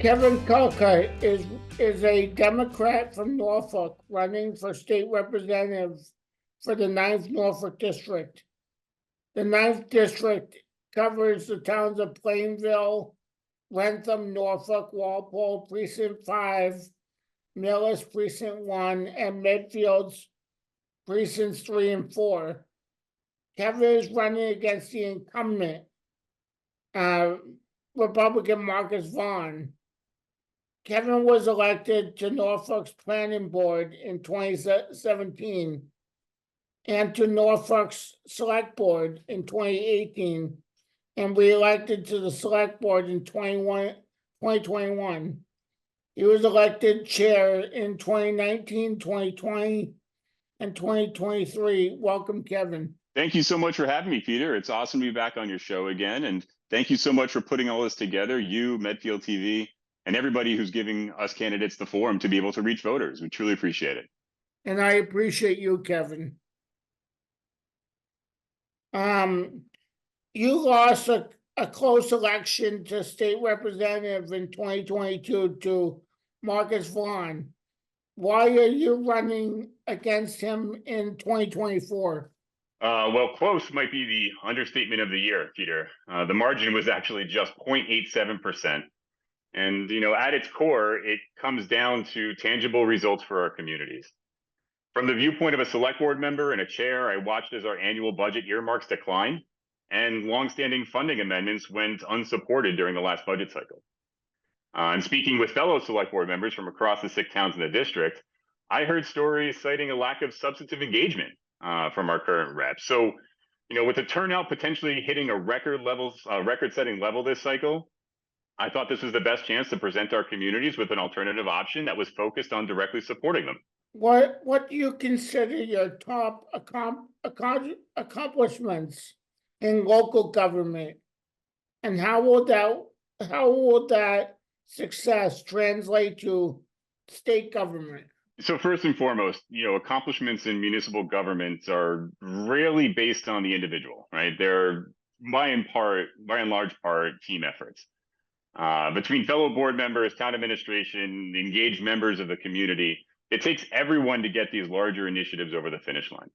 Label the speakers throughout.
Speaker 1: Kevin Kalkut is a Democrat from Norfolk running for state representative for the 9th Norfolk District. The 9th District covers the towns of Plainville, Wentham, Norfolk, Walpole, Precinct 5, Millis, Precinct 1, and Medfield's Precincts 3 and 4. Kevin is running against the incumbent, Republican Marcus Vaughn. Kevin was elected to Norfolk's Planning Board in 2017 and to Norfolk's Select Board in 2018, and re-elected to the Select Board in 2021. He was elected chair in 2019, 2020, and 2023. Welcome, Kevin.
Speaker 2: Thank you so much for having me, Peter. It's awesome to be back on your show again. And thank you so much for putting all this together, you, Medfield TV, and everybody who's giving us candidates the forum to be able to reach voters. We truly appreciate it.
Speaker 1: And I appreciate you, Kevin. You lost a close election to state representative in 2022 to Marcus Vaughn. Why are you running against him in 2024?
Speaker 2: Well, close might be the understatement of the year, Peter. The margin was actually just 0.87%. And, at its core, it comes down to tangible results for our communities. From the viewpoint of a select board member and a chair, I watched as our annual budget earmarks decline and longstanding funding amendments went unsupported during the last budget cycle. And speaking with fellow select board members from across the 6 towns in the district, I heard stories citing a lack of substantive engagement from our current reps. So, with the turnout potentially hitting a record-setting level this cycle, I thought this was the best chance to present our communities with an alternative option that was focused on directly supporting them.
Speaker 1: What do you consider your top accomplishments in local government, and how will that success translate to state government?
Speaker 2: So first and foremost, accomplishments in municipal governments are rarely based on the individual, right? They're by and large part team efforts. Between fellow board members, town administration, engaged members of the community, it takes everyone to get these larger initiatives over the finish line.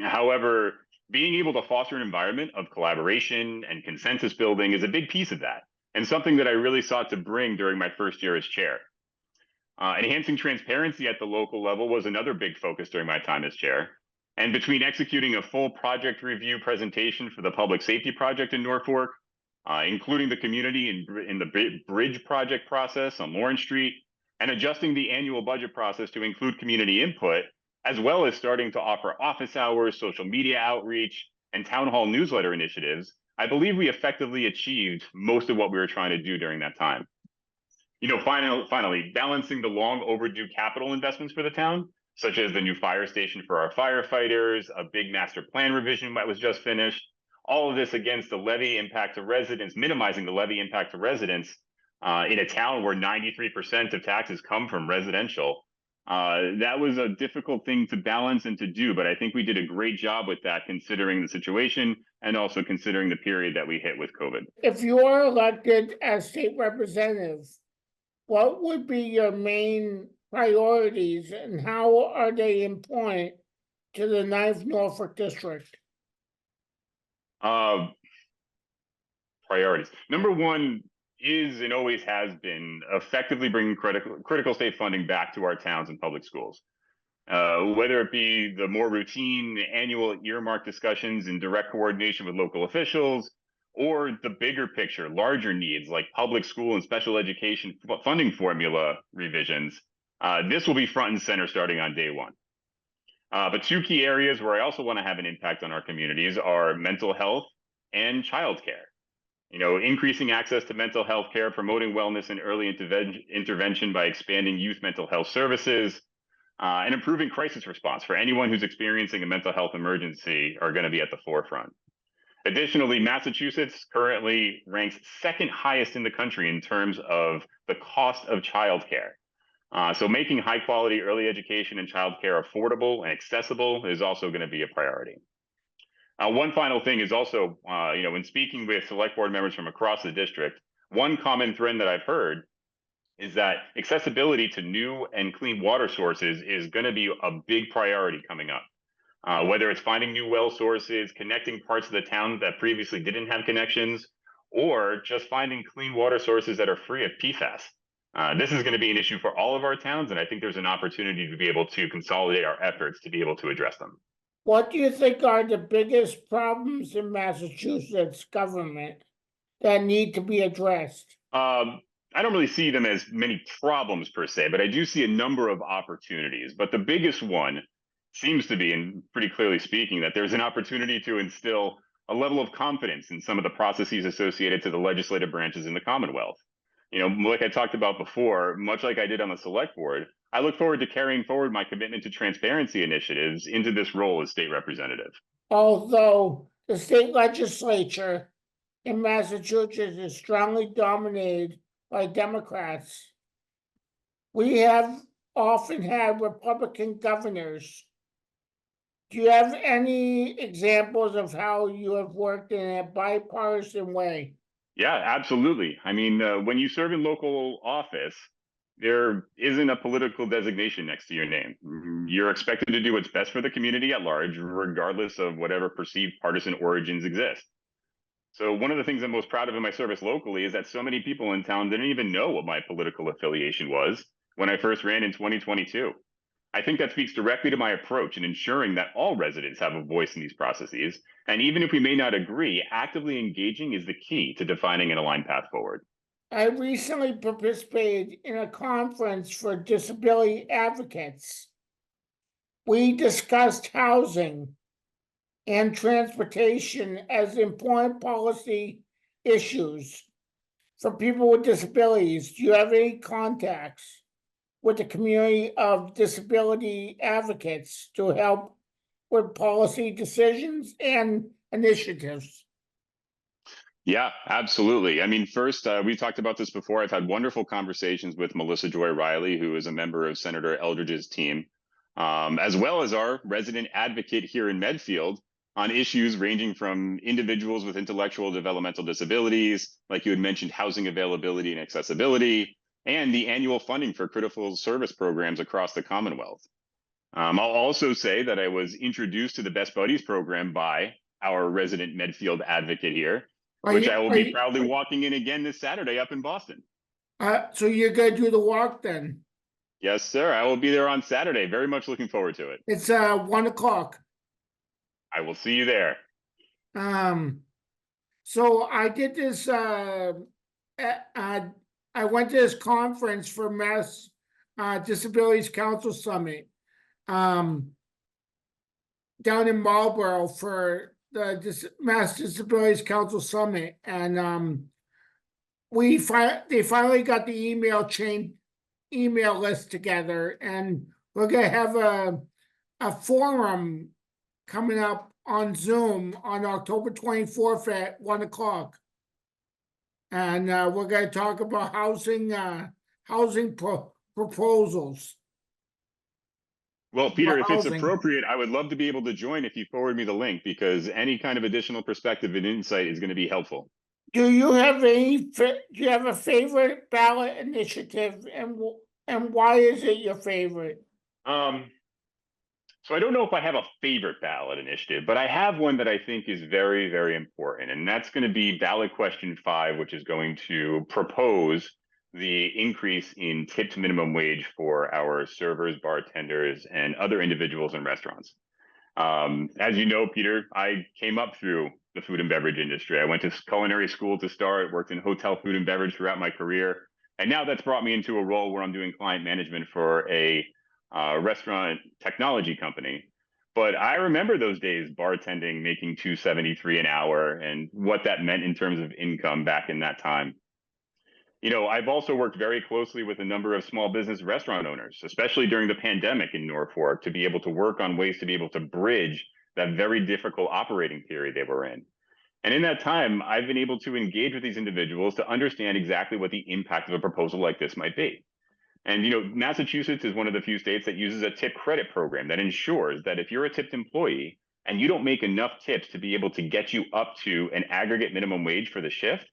Speaker 2: However, being able to foster an environment of collaboration and consensus building is a big piece of that, and something that I really sought to bring during my first year as chair. Enhancing transparency at the local level was another big focus during my time as chair. And between executing a full project review presentation for the public safety project in Norfolk, including the community in the bridge project process on Lawrence Street, and adjusting the annual budget process to include community input, as well as starting to offer office hours, social media outreach, and town hall newsletter initiatives, I believe we effectively achieved most of what we were trying to do during that time. Finally, balancing the long overdue capital investments for the town, such as the new fire station for our firefighters, a big master plan revision that was just finished, all of this against the levy impact to residents, minimizing the levy impact to residents in a town where 93% of taxes come from residential. That was a difficult thing to balance and to do, but I think we did a great job with that considering the situation and also considering the period that we hit with COVID.
Speaker 1: If you are elected as state representative, what would be your main priorities and how are they in point to the 9th Norfolk District?
Speaker 2: Priorities. Number one is and always has been effectively bringing critical state funding back to our towns and public schools. Whether it be the more routine annual earmark discussions in direct coordination with local officials, or the bigger picture, larger needs like public school and special education funding formula revisions, this will be front and center starting on day one. But 2 key areas where I also want to have an impact on our communities are mental health and childcare. Increasing access to mental health care, promoting wellness and early intervention by expanding youth mental health services, and improving crisis response for anyone who's experiencing a mental health emergency are going to be at the forefront. Additionally, Massachusetts currently ranks 2nd highest in the country in terms of the cost of childcare. So making high quality early education and childcare affordable and accessible is also going to be a priority. One final thing is also, when speaking with select board members from across the district, one common thread that I've heard is that accessibility to new and clean water sources is going to be a big priority coming up. Whether it's finding new well sources, connecting parts of the town that previously didn't have connections, or just finding clean water sources that are free of PFAS. This is going to be an issue for all of our towns, and I think there's an opportunity to be able to consolidate our efforts to be able to address them.
Speaker 1: What do you think are the biggest problems in Massachusetts government that need to be addressed?
Speaker 2: I don't really see them as many problems per se, but I do see a number of opportunities. But the biggest one seems to be, and pretty clearly speaking, that there's an opportunity to instill a level of confidence in some of the processes associated to the legislative branches in the Commonwealth. Like I talked about before, much like I did on the select board, I look forward to carrying forward my commitment to transparency initiatives into this role as state representative.
Speaker 1: Although the state legislature in Massachusetts is strongly dominated by Democrats, we have often had Republican governors. Do you have any examples of how you have worked in a bipartisan way?
Speaker 2: Yeah, absolutely. I mean, when you serve in local office, there isn't a political designation next to your name. You're expected to do what's best for the community at large, regardless of whatever perceived partisan origins exist. So one of the things I'm most proud of in my service locally is that so many people in town didn't even know what my political affiliation was when I first ran in 2022. I think that speaks directly to my approach in ensuring that all residents have a voice in these processes. And even if we may not agree, actively engaging is the key to defining an aligned path forward.
Speaker 1: I recently participated in a conference for disability advocates. We discussed housing and transportation as important policy issues for people with disabilities. Do you have any contacts with the community of disability advocates to help with policy decisions and initiatives?
Speaker 2: Yeah, absolutely. I mean, first, we talked about this before. I've had wonderful conversations with Melissa Joy Riley, who is a member of Senator Eldridge's team, as well as our resident advocate here in Medfield on issues ranging from individuals with intellectual developmental disabilities, like you had mentioned, housing availability and accessibility, and the annual funding for critical service programs across the Commonwealth. I'll also say that I was introduced to the Best Buddies program by our resident Medfield advocate here, which I will be proudly walking in again this Saturday up in Boston.
Speaker 1: So you're going to do the walk then?
Speaker 2: Yes, sir. I will be there on Saturday. Very much looking forward to it.
Speaker 1: It's 1 o'clock.
Speaker 2: I will see you there.
Speaker 1: So I did this. I went to this conference for Mass Disabilities Council Summit down in Marlborough for the Mass Disabilities Council Summit, and they finally got the email list together, and we're gonna have a forum coming up on Zoom on October 24th at 1 o'clock. And we're going to talk about housing proposals.
Speaker 2: Well, Peter, if it's appropriate, I would love to be able to join if you forward me the link, because any kind of additional perspective and insight is going to be helpful.
Speaker 1: Do you have a favorite ballot initiative, and why is it your favorite?
Speaker 2: So I don't know if I have a favorite ballot initiative, but I have one that I think is very, very important, and that's going to be ballot question 5, which is going to propose the increase in tipped minimum wage for our servers, bartenders, and other individuals in restaurants. As you know, Peter, I came up through the food and beverage industry. I went to culinary school to start, worked in hotel food and beverage throughout my career, and now that's brought me into a role where I'm doing client management for a restaurant technology company. But I remember those days bartending, making $2.73 an hour, and what that meant in terms of income back in that time. I've also worked very closely with a number of small business restaurant owners, especially during the pandemic in Norfolk, to be able to work on ways to be able to bridge that very difficult operating period they were in. And in that time, I've been able to engage with these individuals to understand exactly what the impact of a proposal like this might be. And Massachusetts is one of the few states that uses a tip credit program that ensures that if you're a tipped employee and you don't make enough tips to be able to get you up to an aggregate minimum wage for the shift,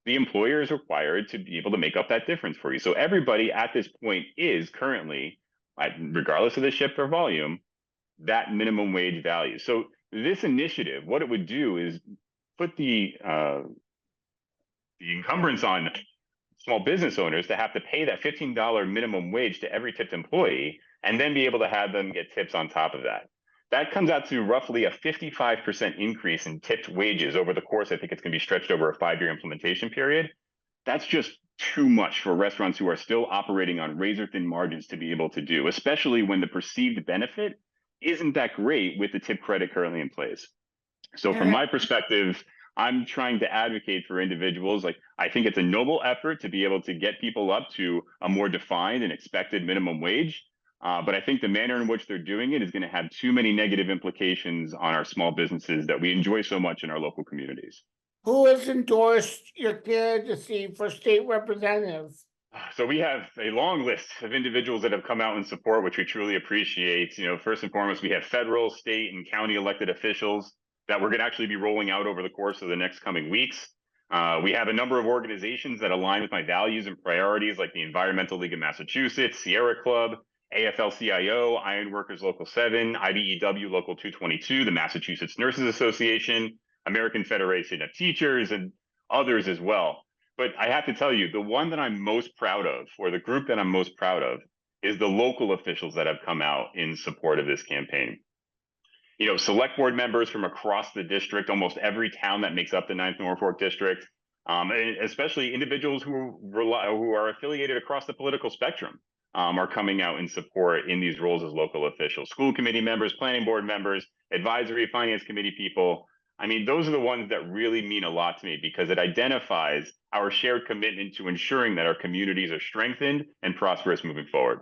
Speaker 2: the employer is required to be able to make up that difference for you. So everybody at this point is currently, regardless of the shift or volume, that minimum wage value. So this initiative, what it would do is put the encumbrance on small business owners to have to pay that $15 minimum wage to every tipped employee, and then be able to have them get tips on top of that. That comes out to roughly a 55% increase in tipped wages over the course. I think it's going to be stretched over a 5-year implementation period. That's just too much for restaurants who are still operating on razor-thin margins to be able to do, especially when the perceived benefit isn't that great with the tip credit currently in place. So from my perspective, I'm trying to advocate for individuals. Like, I think it's a noble effort to be able to get people up to a more defined and expected minimum wage. But I think the manner in which they're doing it is going to have too many negative implications on our small businesses that we enjoy so much in our local communities.
Speaker 1: Who has endorsed your candidacy for state representative?
Speaker 2: So we have a long list of individuals that have come out in support, which we truly appreciate. First and foremost, we have federal, state, and county elected officials that we're going to actually be rolling out over the course of the next coming weeks. We have a number of organizations that align with my values and priorities, like the Environmental League of Massachusetts, Sierra Club, AFL-CIO, Iron Workers Local 7, IBEW Local 222, the Massachusetts Nurses Association, American Federation of Teachers, and others as well. But I have to tell you, the one that I'm most proud of, or the group that I'm most proud of, is the local officials that have come out in support of this campaign. Select board members from across the district, almost every town that makes up the 9th Norfolk District, and especially individuals who are affiliated across the political spectrum, are coming out in support in these roles as local officials. School committee members, planning board members, advisory finance committee people. I mean, those are the ones that really mean a lot to me, because it identifies our shared commitment to ensuring that our communities are strengthened and prosperous moving forward.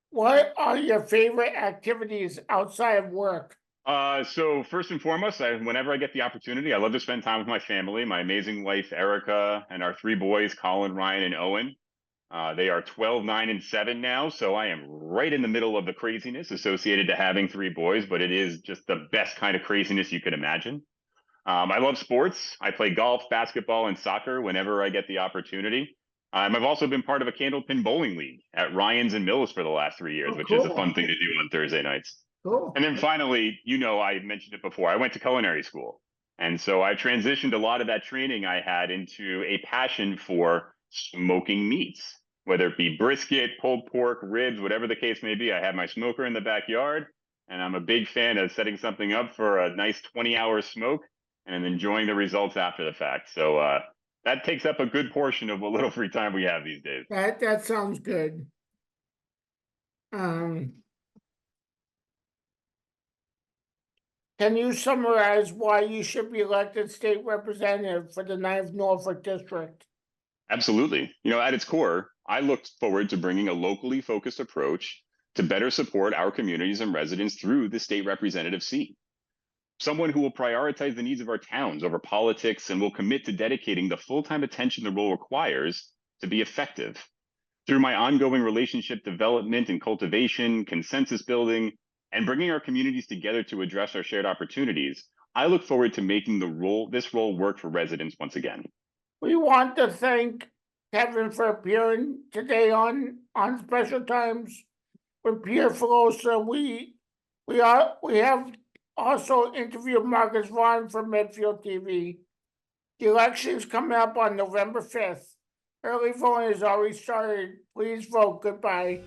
Speaker 1: What are your favorite activities outside of work?
Speaker 2: So first and foremost, whenever I get the opportunity, I love to spend time with my family, my amazing wife, Erica, and our 3 boys, Colin, Ryan, and Owen. They are 12, 9, and 7 now, so I am right in the middle of the craziness associated to having 3 boys, but it is just the best kind of craziness you could imagine. I love sports. I play golf, basketball, and soccer whenever I get the opportunity. I've also been part of a candlepin bowling league at Ryan's and Mills for the last 3 years, which is a fun thing to do on Thursday nights.
Speaker 1: Cool.
Speaker 2: And then finally, I mentioned it before, I went to culinary school. And so I transitioned a lot of that training I had into a passion for smoking meats, whether it be brisket, pulled pork, ribs, whatever the case may be. I have my smoker in the backyard, and I'm a big fan of setting something up for a nice 20-hour smoke and enjoying the results after the fact. So that takes up a good portion of what little free time we have these days.
Speaker 1: That sounds good. Can you summarize why you should be elected state representative for the 9th Norfolk District?
Speaker 2: Absolutely. At its core, I looked forward to bringing a locally focused approach to better support our communities and residents through the state representative seat. Someone who will prioritize the needs of our towns over politics and will commit to dedicating the full-time attention the role requires to be effective. Through my ongoing relationship development and cultivation, consensus building, and bringing our communities together to address our shared opportunities, I look forward to making this role work for residents once again. We
Speaker 1: want to thank Kevin for appearing today on Special Times with Peter Filosa. We have also interviewed Marcus Vaughn from Medfield TV. The election is coming up on November 5th. Early voting has already started. Please vote. Goodbye.